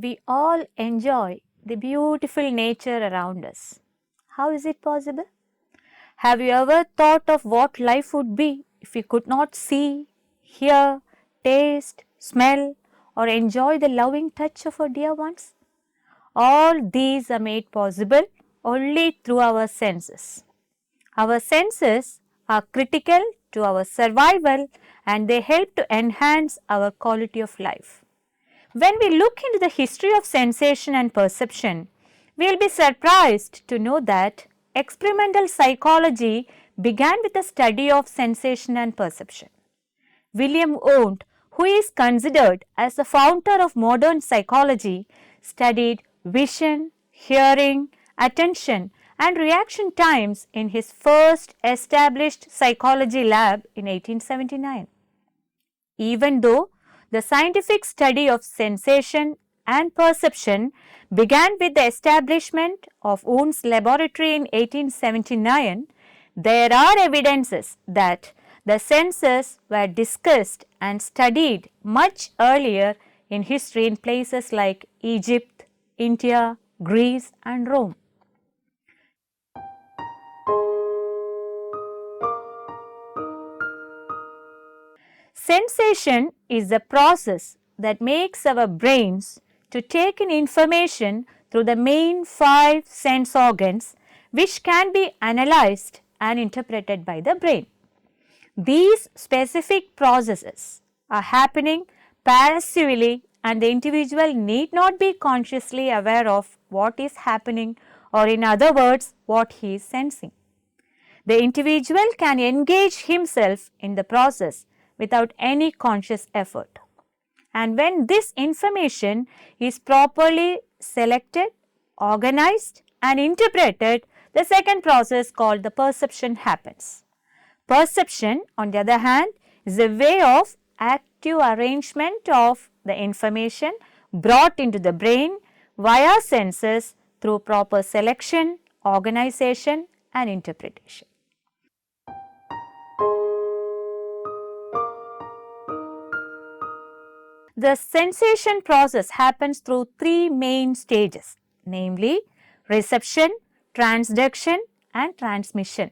we all enjoy the beautiful nature around us. How is it possible? Have you ever thought of what life would be if we could not see, hear, taste, smell, or enjoy the loving touch of our dear ones? All these are made possible only through our senses. Our senses are critical to our survival and they help to enhance our quality of life. When we look into the history of sensation and perception, we will be surprised to know that experimental psychology began with the study of sensation and perception. William Wundt, who is considered as the founder of modern psychology, studied vision, hearing, attention and reaction times in his first established psychology lab in 1879. Even though the scientific study of sensation and perception began with the establishment of Wundt's laboratory in 1879, there are evidences that the senses were discussed and studied much earlier in history in places like Egypt, India, Greece and Rome. Sensation is the process that makes our brains to take in information through the main 5 sense organs which can be analyzed and interpreted by the brain. These specific processes are happening passively and the individual need not be consciously aware of what is happening or in other words what he is sensing. The individual can engage himself in the process without any conscious effort. And when this information is properly selected, organized and interpreted, the second process called the perception happens. Perception, on the other hand, is a way of active arrangement of the information brought into the brain via senses through proper selection, organization and interpretation. The sensation process happens through 3 main stages, namely reception, transduction and transmission.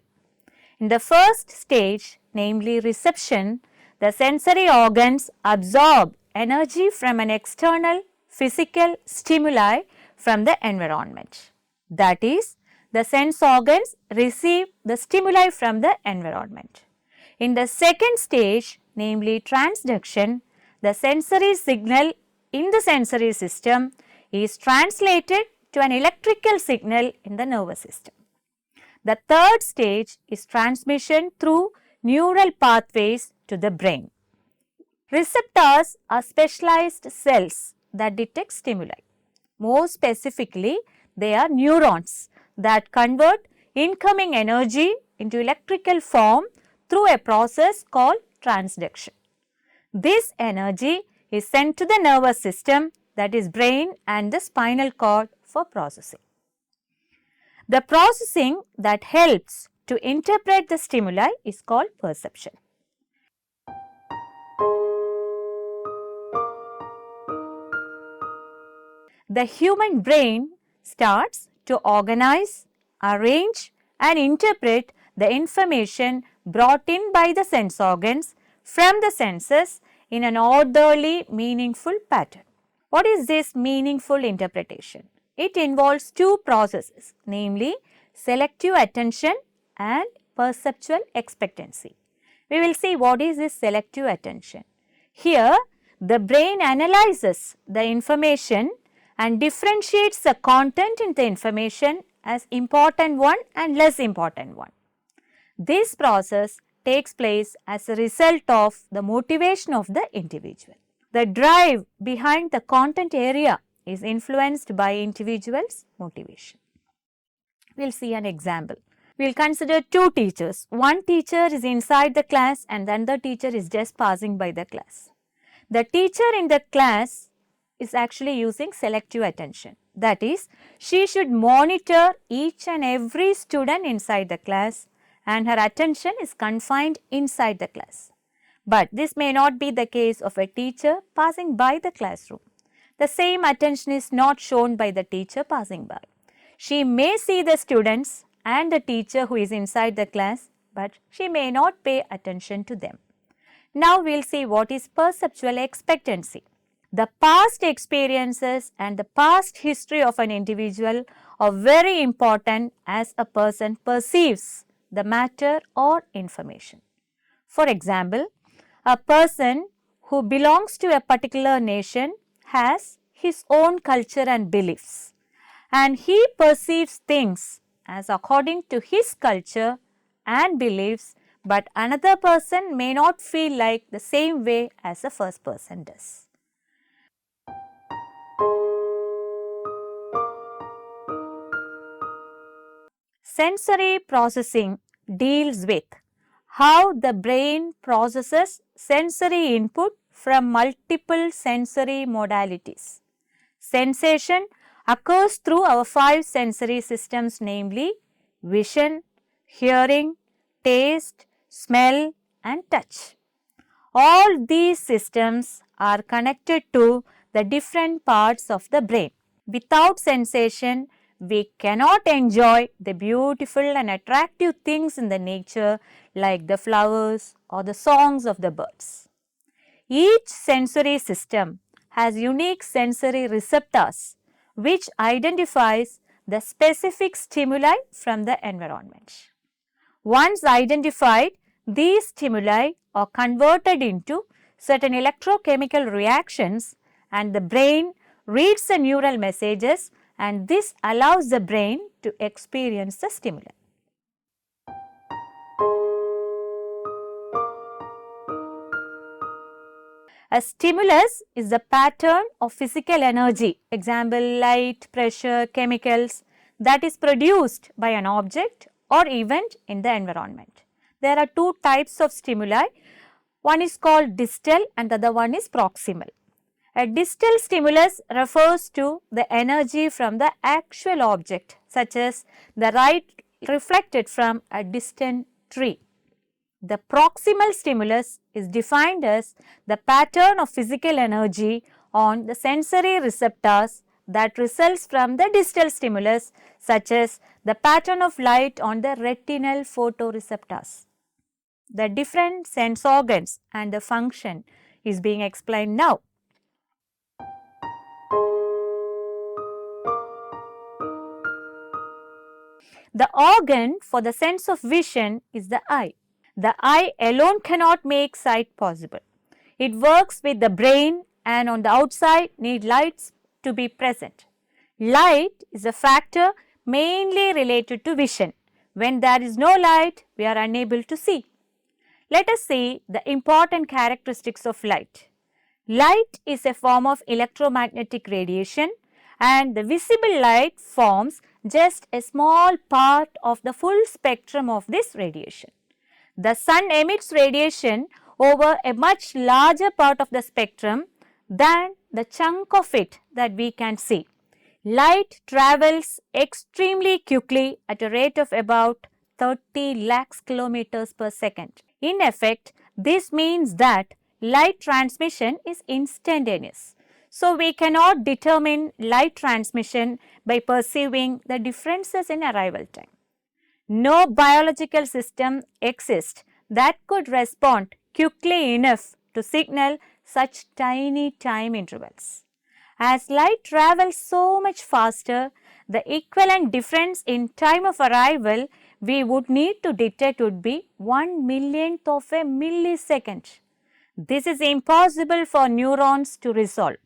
In the first stage, namely reception, the sensory organs absorb energy from an external physical stimuli from the environment. That is, the sense organs receive the stimuli from the environment. In the second stage, namely transduction, the sensory signal in the sensory system is translated to an electrical signal in the nervous system. The third stage is transmission through neural pathways to the brain. Receptors are specialized cells that detect stimuli. More specifically, they are neurons that convert incoming energy into electrical form through a process called transduction. This energy is sent to the nervous system, that is brain and the spinal cord for processing. The processing that helps to interpret the stimuli is called perception. The human brain starts to organize, arrange and interpret the information brought in by the sense organs from the senses in an orderly, meaningful pattern. What is this meaningful interpretation? It involves 2 processes, namely selective attention and perceptual expectancy. We will see what is this selective attention. Here, the brain analyzes the information and differentiates the content in the information as important one and less important one. This process takes place as a result of the motivation of the individual. The drive behind the content area is influenced by individual's motivation. We will see an example. We will consider 2 teachers. One teacher is inside the class and the other teacher is just passing by the class. The teacher in the class is actually using selective attention. That is, she should monitor each and every student inside the class and her attention is confined inside the class. But this may not be the case of a teacher passing by the classroom. The same attention is not shown by the teacher passing by. She may see the students and the teacher who is inside the class, but she may not pay attention to them. Now we will see what is perceptual expectancy. The past experiences and the past history of an individual are very important as a person perceives the matter or information. For example, a person who belongs to a particular nation has his own culture and beliefs, and he perceives things as according to his culture and beliefs, but another person may not feel like the same way as the first person does. Sensory processing deals with how the brain processes sensory input from multiple sensory modalities. Sensation occurs through our 5 sensory systems, namely vision, hearing, taste, smell and touch. All these systems are connected to the different parts of the brain. Without sensation, we cannot enjoy the beautiful and attractive things in the nature like the flowers or the songs of the birds. Each sensory system has unique sensory receptors which identifies the specific stimuli from the environment. Once identified, these stimuli are converted into certain electrochemical reactions and the brain reads the neural messages, and this allows the brain to experience the stimuli. A stimulus is the pattern of physical energy, example light, pressure, chemicals, that is produced by an object or event in the environment. There are 2 types of stimuli. One is called distal and the other one is proximal. A distal stimulus refers to the energy from the actual object, such as the light reflected from a distant tree. The proximal stimulus is defined as the pattern of physical energy on the sensory receptors that results from the distal stimulus, such as the pattern of light on the retinal photoreceptors. The different sense organs and the function is being explained now. The organ for the sense of vision is the eye. The eye alone cannot make sight possible. It works with the brain and on the outside need lights to be present. Light is a factor mainly related to vision. When there is no light, we are unable to see. Let us see the important characteristics of light. Light is a form of electromagnetic radiation and the visible light forms just a small part of the full spectrum of this radiation. The sun emits radiation over a much larger part of the spectrum than the chunk of it that we can see. Light travels extremely quickly at a rate of about 30 lakhs kilometers per second. In effect, this means that light transmission is instantaneous. So, we cannot determine light transmission by perceiving the differences in arrival time. No biological system exists that could respond quickly enough to signal such tiny time intervals. As light travels so much faster, the equivalent difference in time of arrival we would need to detect would be 1/1,000,000th of a millisecond. This is impossible for neurons to resolve.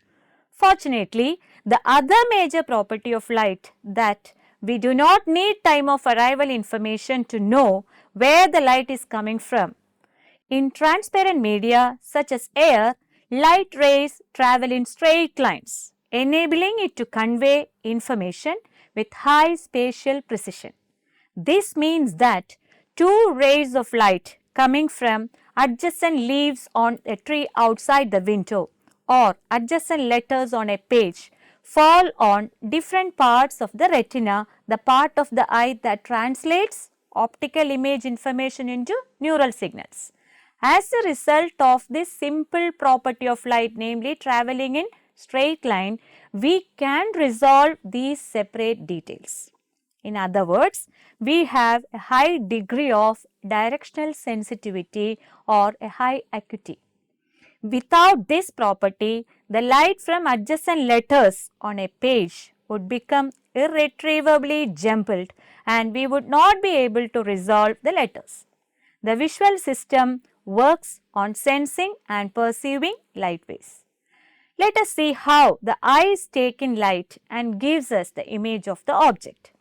Fortunately, the other major property of light that we do not need time of arrival information to know where the light is coming from. In transparent media such as air, light rays travel in straight lines, enabling it to convey information with high spatial precision. This means that 2 rays of light coming from adjacent leaves on a tree outside the window or adjacent letters on a page fall on different parts of the retina, the part of the eye that translates optical image information into neural signals. As a result of this simple property of light, namely traveling in straight line, we can resolve these separate details. In other words, we have a high degree of directional sensitivity or a high acuity. Without this property, the light from adjacent letters on a page would become irretrievably jumbled and we would not be able to resolve the letters. The visual system works on sensing and perceiving light waves. Let us see how the eyes take in light and gives us the image of the object.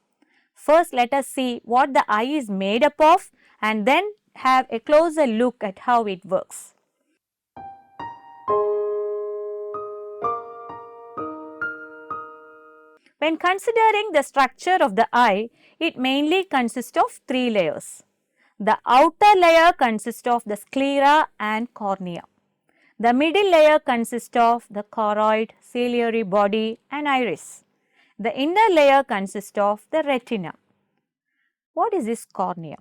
First, let us see what the eye is made up of and then have a closer look at how it works. When considering the structure of the eye, it mainly consists of three layers. The outer layer consists of the sclera and cornea. The middle layer consists of the choroid, ciliary body and iris. The inner layer consists of the retina. What is this cornea?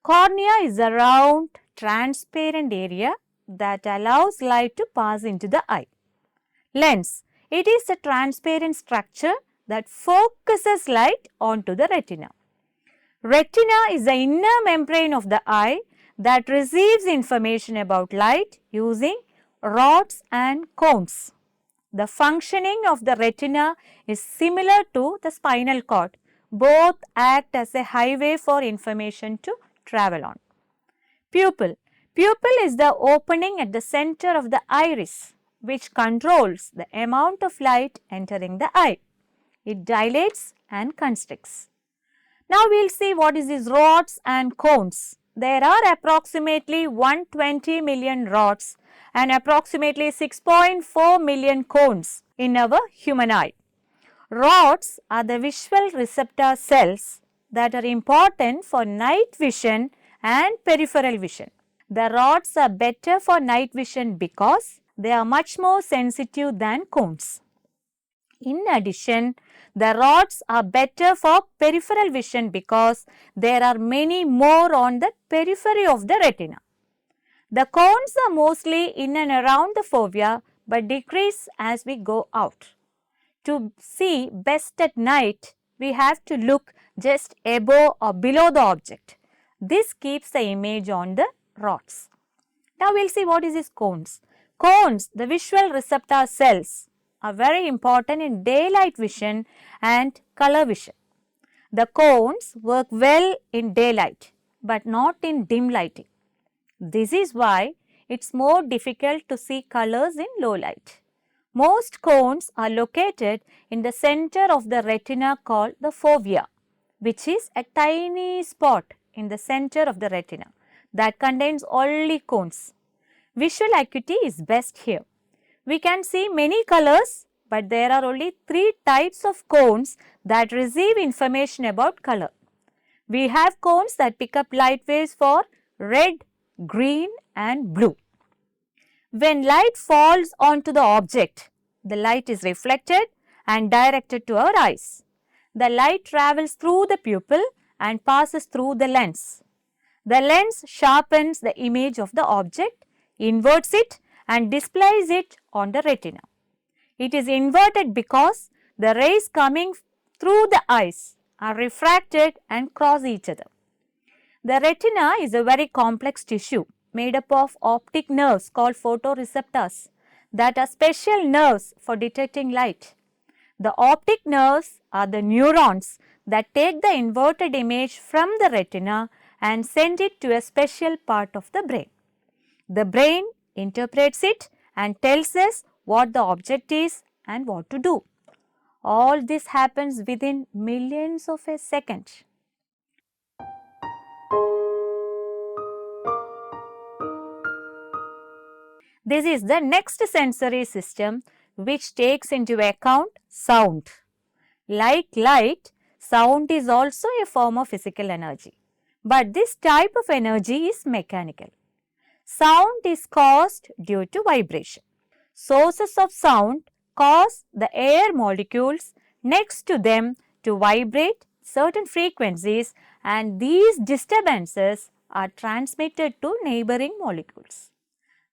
Cornea is a round, transparent area that allows light to pass into the eye. Lens. It is a transparent structure that focuses light onto the retina. Retina is the inner membrane of the eye that receives information about light using rods and cones. The functioning of the retina is similar to the spinal cord. Both act as a highway for information to travel on. Pupil. Pupil is the opening at the center of the iris, which controls the amount of light entering the eye. It dilates and constricts. Now we will see what is these rods and cones. There are approximately 120 million rods and approximately 6.4 million cones in our human eye. Rods are the visual receptor cells that are important for night vision and peripheral vision. The rods are better for night vision because they are much more sensitive than cones. In addition, the rods are better for peripheral vision because there are many more on the periphery of the retina. The cones are mostly in and around the fovea but decrease as we go out. To see best at night, we have to look just above or below the object. This keeps the image on the rods. Now we will see what is these cones. Cones, the visual receptor cells, are very important in daylight vision and color vision. The cones work well in daylight but not in dim lighting. This is why it is more difficult to see colors in low light. Most cones are located in the center of the retina called the fovea, which is a tiny spot in the center of the retina that contains only cones. Visual acuity is best here. We can see many colors, but there are only three types of cones that receive information about color. We have cones that pick up light waves for red, green and blue. When light falls onto the object, the light is reflected and directed to our eyes. The light travels through the pupil and passes through the lens. The lens sharpens the image of the object, inverts it and displays it on the retina. It is inverted because the rays coming through the eyes are refracted and cross each other. The retina is a very complex tissue made up of optic nerves called photoreceptors that are special nerves for detecting light. The optic nerves are the neurons that take the inverted image from the retina and send it to a special part of the brain. The brain interprets it and tells us what the object is and what to do. All this happens within millions of a second. This is the next sensory system which takes into account sound. Like light, sound is also a form of physical energy, but this type of energy is mechanical. Sound is caused due to vibration. Sources of sound cause the air molecules next to them to vibrate certain frequencies and these disturbances are transmitted to neighboring molecules.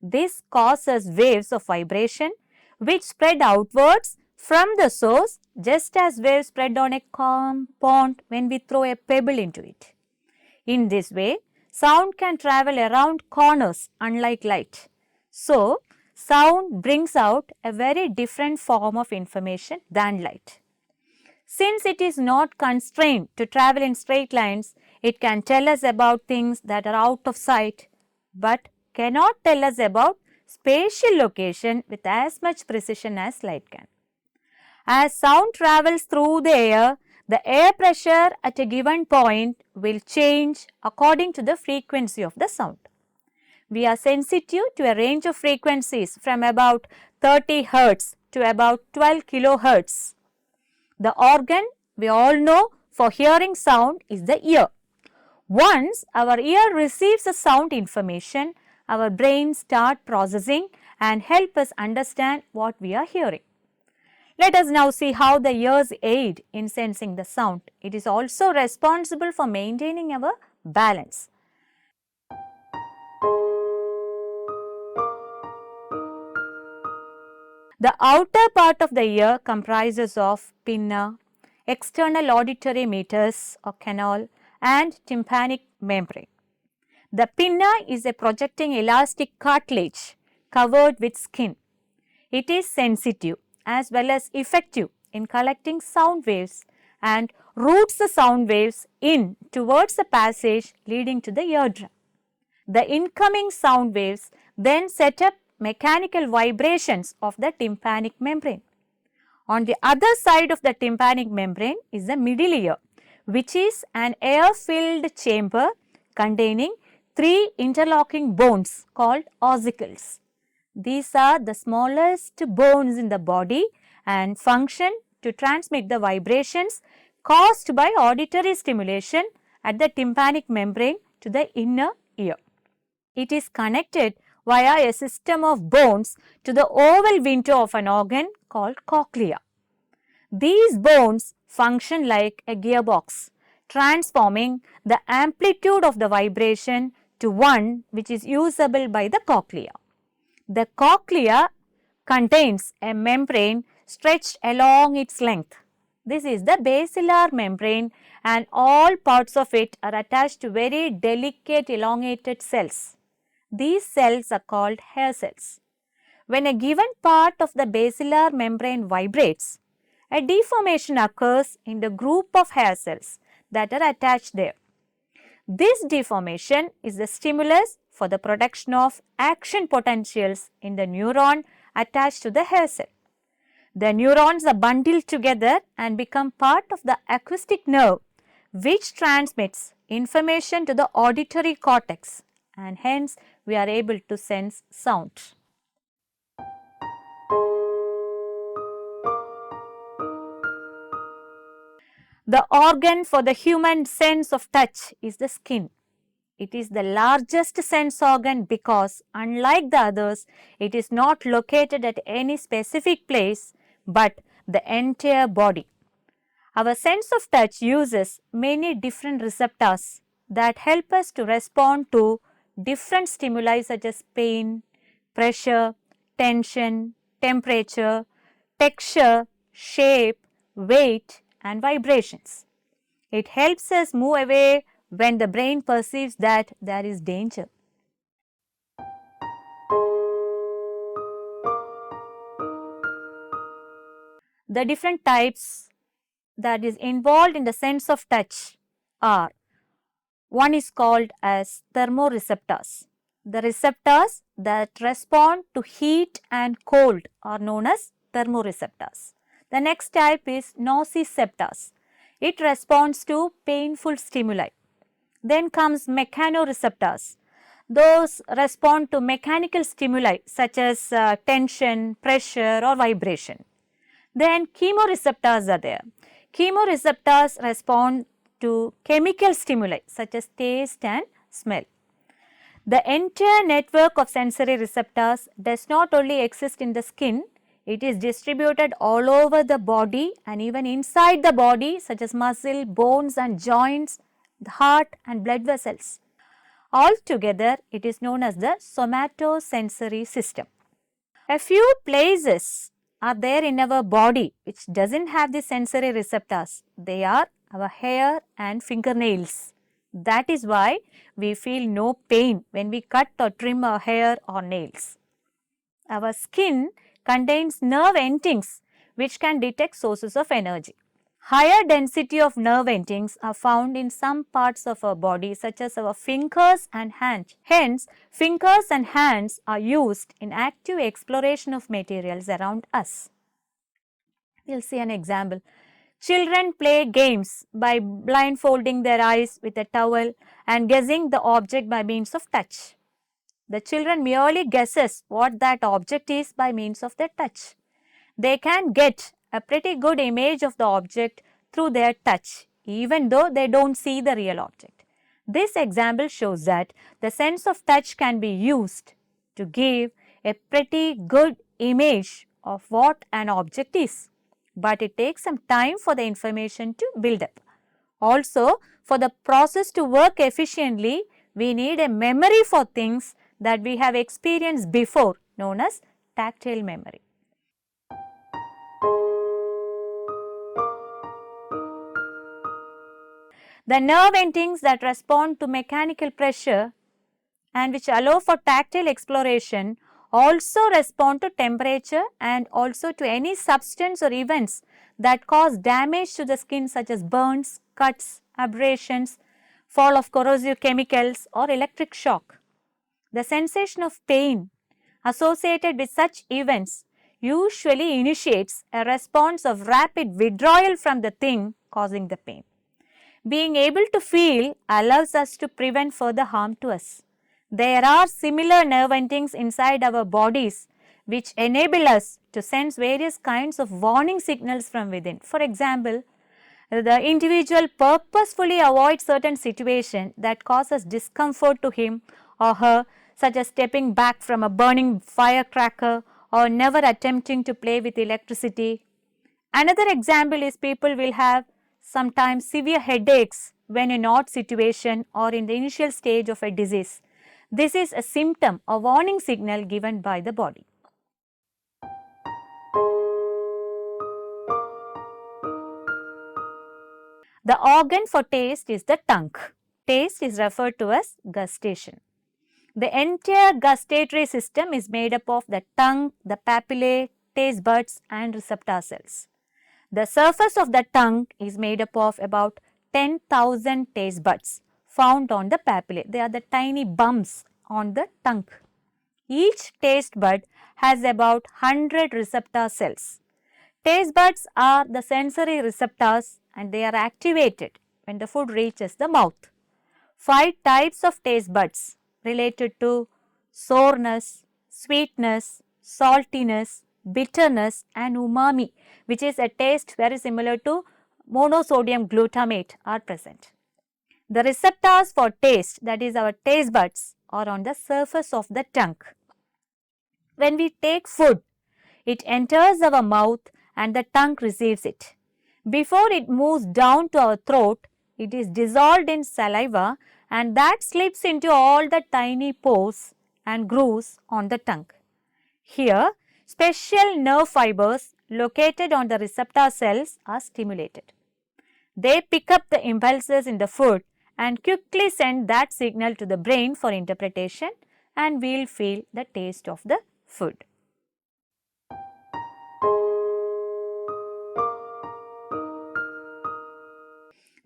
This causes waves of vibration which spread outwards from the source just as waves spread on a calm pond when we throw a pebble into it. In this way, sound can travel around corners unlike light. So, sound brings out a very different form of information than light. Since it is not constrained to travel in straight lines, it can tell us about things that are out of sight, but cannot tell us about spatial location with as much precision as light can. As sound travels through the air pressure at a given point will change according to the frequency of the sound. We are sensitive to a range of frequencies from about 30 Hz to about 12 kHz. The organ we all know for hearing sound is the ear. Once our ear receives the sound information, our brain starts processing and help us understand what we are hearing. Let us now see how the ears aid in sensing the sound. It is also responsible for maintaining our balance. The outer part of the ear comprises of pinna, external auditory meatus or canal, and tympanic membrane. The pinna is a projecting elastic cartilage covered with skin. It is sensitive as well as effective in collecting sound waves and routes the sound waves in towards the passage leading to the eardrum. The incoming sound waves then set up mechanical vibrations of the tympanic membrane. On the other side of the tympanic membrane is the middle ear, which is an air-filled chamber containing three interlocking bones called ossicles. These are the smallest bones in the body and function to transmit the vibrations caused by auditory stimulation at the tympanic membrane to the inner ear. It is connected via a system of bones to the oval window of an organ called cochlea. These bones function like a gearbox, transforming the amplitude of the vibration to one which is usable by the cochlea. The cochlea contains a membrane stretched along its length. This is the basilar membrane and all parts of it are attached to very delicate elongated cells. These cells are called hair cells. When a given part of the basilar membrane vibrates, a deformation occurs in the group of hair cells that are attached there. This deformation is the stimulus for the production of action potentials in the neuron attached to the hair cell. The neurons are bundled together and become part of the acoustic nerve, which transmits information to the auditory cortex, and hence we are able to sense sound. The organ for the human sense of touch is the skin. It is the largest sense organ because, unlike the others, it is not located at any specific place but the entire body. Our sense of touch uses many different receptors that help us to respond to different stimuli such as pain, pressure, tension, temperature, texture, shape, weight, and vibrations. It helps us move away when the brain perceives that there is danger. The different types that is involved in the sense of touch are: one is called as thermoreceptors. The receptors that respond to heat and cold are known as thermoreceptors. The next type is nociceptors. It responds to painful stimuli. Then comes mechanoreceptors. Those respond to mechanical stimuli such as tension, pressure or vibration. Then chemoreceptors are there. Chemoreceptors respond to chemical stimuli such as taste and smell. The entire network of sensory receptors does not only exist in the skin, it is distributed all over the body and even inside the body such as muscle, bones and joints, the heart and blood vessels. Altogether, it is known as the somatosensory system. A few places are there in our body which doesn't have the sensory receptors. They are our hair and fingernails. That is why we feel no pain when we cut or trim our hair or nails. Our skin contains nerve endings which can detect sources of energy. Higher density of nerve endings are found in some parts of our body such as our fingers and hands. Hence, fingers and hands are used in active exploration of materials around us. We will see an example. Children play games by blindfolding their eyes with a towel and guessing the object by means of touch. The children merely guesses what that object is by means of their touch. They can get a pretty good image of the object through their touch, even though they don't see the real object. This example shows that the sense of touch can be used to give a pretty good image of what an object is, but it takes some time for the information to build up. Also, for the process to work efficiently, we need a memory for things that we have experienced before, known as tactile memory. The nerve endings that respond to mechanical pressure and which allow for tactile exploration also respond to temperature and also to any substance or events that cause damage to the skin such as burns, cuts, abrasions, fall of corrosive chemicals or electric shock. The sensation of pain associated with such events usually initiates a response of rapid withdrawal from the thing causing the pain. Being able to feel allows us to prevent further harm to us. There are similar nerve endings inside our bodies which enable us to sense various kinds of warning signals from within. For example, the individual purposefully avoids certain situations that causes discomfort to him or her, such as stepping back from a burning firecracker or never attempting to play with electricity. Another example is people will have sometimes severe headaches when in odd situation or in the initial stage of a disease. This is a symptom or warning signal given by the body. The organ for taste is the tongue. Taste is referred to as gustation. The entire gustatory system is made up of the tongue, the papillae, taste buds and receptor cells. The surface of the tongue is made up of about 10,000 taste buds found on the papillae. They are the tiny bumps on the tongue. Each taste bud has about 100 receptor cells. Taste buds are the sensory receptors and they are activated when the food reaches the mouth. 5 types of taste buds related to soreness, sweetness, saltiness, bitterness and umami, which is a taste very similar to monosodium glutamate, are present. The receptors for taste, that is our taste buds, are on the surface of the tongue. When we take food, it enters our mouth and the tongue receives it. Before it moves down to our throat, it is dissolved in saliva and that slips into all the tiny pores and grooves on the tongue. Here, special nerve fibers located on the receptor cells are stimulated. They pick up the impulses in the food and quickly send that signal to the brain for interpretation and we will feel the taste of the food.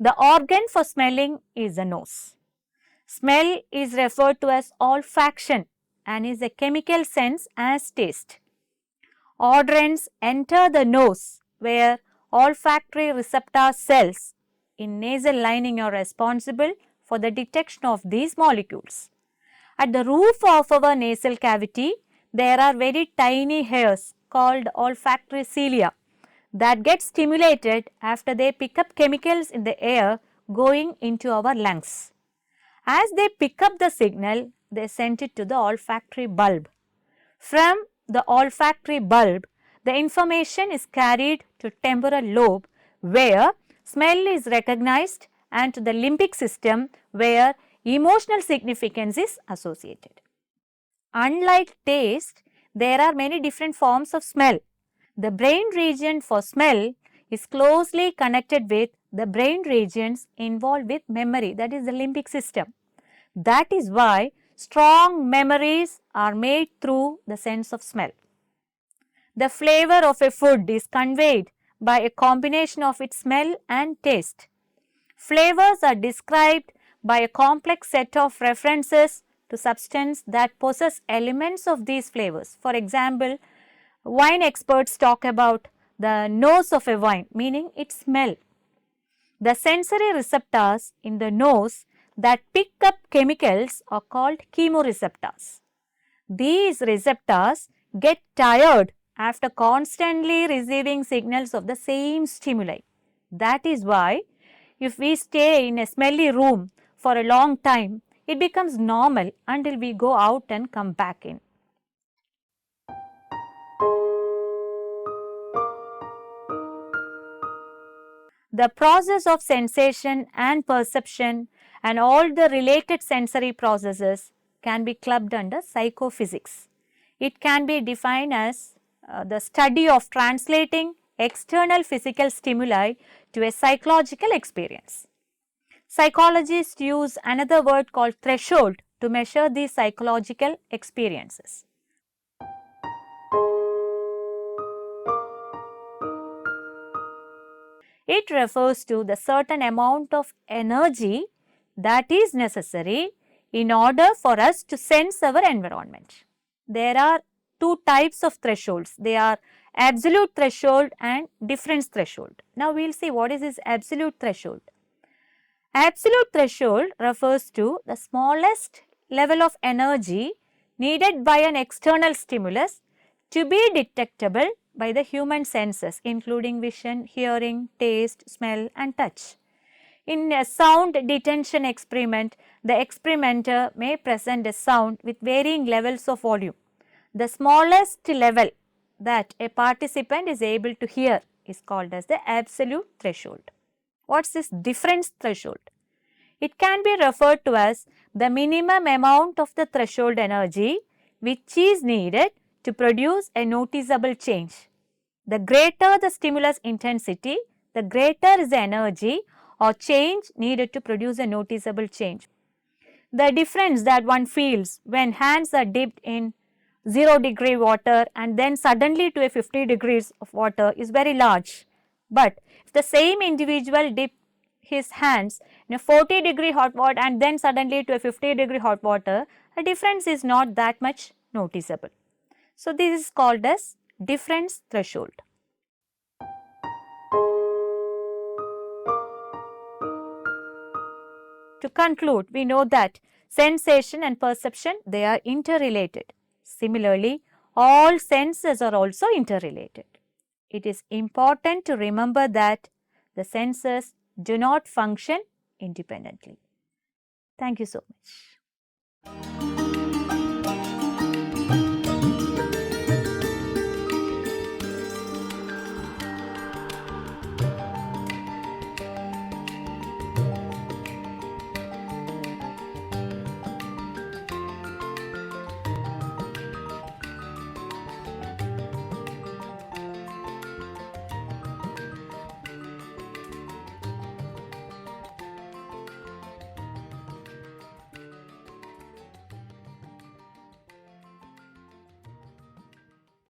The organ for smelling is the nose. Smell is referred to as olfaction and is a chemical sense as taste. Odorants enter the nose where olfactory receptor cells in nasal lining are responsible for the detection of these molecules. At the roof of our nasal cavity, there are very tiny hairs called olfactory cilia that get stimulated after they pick up chemicals in the air going into our lungs. As they pick up the signal, they send it to the olfactory bulb. From the olfactory bulb, the information is carried to temporal lobe where smell is recognized and to the limbic system where emotional significance is associated. Unlike taste, there are many different forms of smell. The brain region for smell is closely connected with the brain regions involved with memory, that is the limbic system. That is why strong memories are made through the sense of smell. The flavor of a food is conveyed by a combination of its smell and taste. Flavors are described by a complex set of references to substance that possess elements of these flavors. For example, wine experts talk about the nose of a wine, meaning its smell. The sensory receptors in the nose that pick up chemicals are called chemoreceptors. These receptors get tired after constantly receiving signals of the same stimuli. That is why if we stay in a smelly room for a long time, it becomes normal until we go out and come back in. The process of sensation and perception and all the related sensory processes can be clubbed under psychophysics. It can be defined as the study of translating external physical stimuli to a psychological experience. Psychologists use another word called threshold to measure these psychological experiences. It refers to the certain amount of energy that is necessary in order for us to sense our environment. There are two types of thresholds. They are absolute threshold and difference threshold. Now, we will see what is this absolute threshold. Absolute threshold refers to the smallest level of energy needed by an external stimulus to be detectable by the human senses, including vision, hearing, taste, smell and touch. In a sound detection experiment, the experimenter may present a sound with varying levels of volume. The smallest level that a participant is able to hear is called as the absolute threshold. What is this difference threshold? It can be referred to as the minimum amount of the threshold energy which is needed to produce a noticeable change. The greater the stimulus intensity, the greater is the energy or change needed to produce a noticeable change. The difference that one feels when hands are dipped in 0-degree water and then suddenly to a 50 degrees of water is very large. But if the same individual dip his hands in a 40-degree hot water and then suddenly to a 50-degree hot water, the difference is not that much noticeable. So, this is called as difference threshold. To conclude, we know that sensation and perception, they are interrelated. Similarly, all senses are also interrelated. It is important to remember that the senses do not function independently. Thank you so much.